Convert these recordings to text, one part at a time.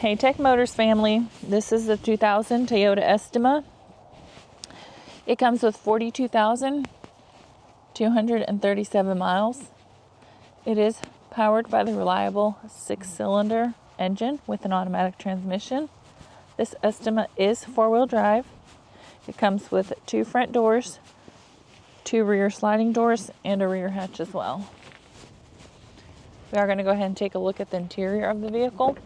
Hey Tech Motors family, this is the 2000 Toyota Estima. It comes with 42,237 miles. It is powered by the reliable 6-cylinder engine with an automatic transmission. This Estima is 4-wheel drive. It comes with 2 front doors, 2 rear sliding doors, and a rear hatch as well. We are going to go ahead and take a look at the interior of the vehicle.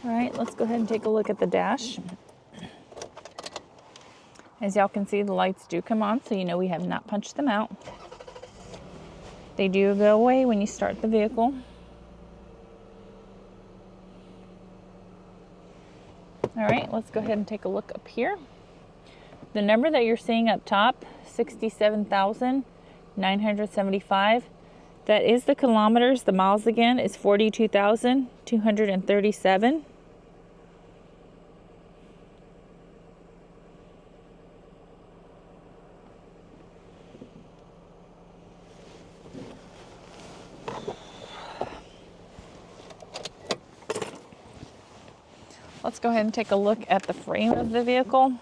All right, let's go ahead and take a look at the dash. As y'all can see, the lights do come on, so you know we have not punched them out. They do go away when you start the vehicle. All right, let's go ahead and take a look up here. The number that you're seeing up top, 67,975. That is the kilometers. The miles again is 42,237. Let's go ahead and take a look at the frame of the vehicle.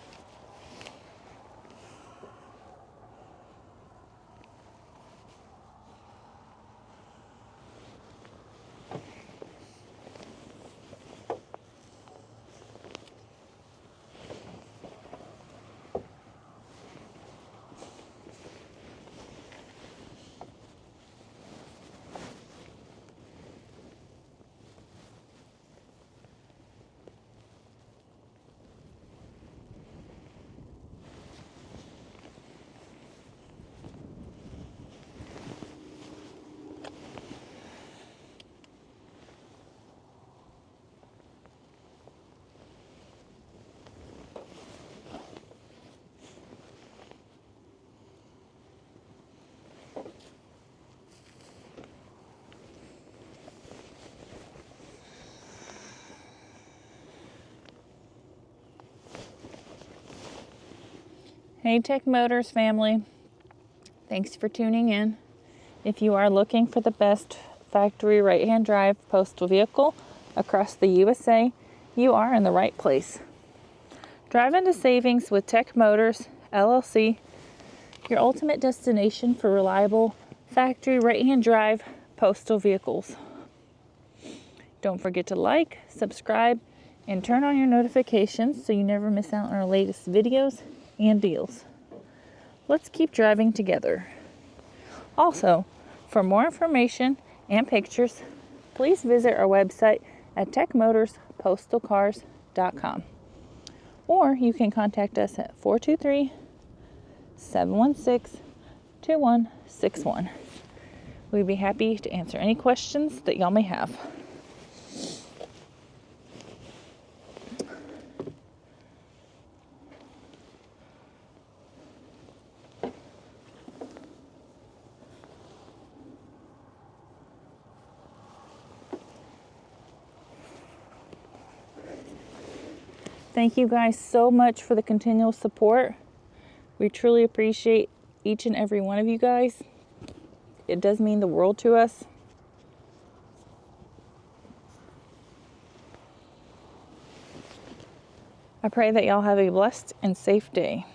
Hey Tech Motors family, thanks for tuning in. If you are looking for the best factory right-hand drive postal vehicle across the USA, you are in the right place. Drive into savings with Tech Motors, LLC, your ultimate destination for reliable factory right-hand drive postal vehicles. Don't forget to like, subscribe, and turn on your notifications so you never miss out on our latest videos and deals. Let's keep driving together. Also, for more information and pictures, please visit our website at techmotorspostalcars.com, or you can contact us at 423-716-2161. We'd be happy to answer any questions that y'all may have. Thank you guys so much for the continual support. We truly appreciate each and every one of you guys. It does mean the world to us. I pray that y'all have a blessed and safe day.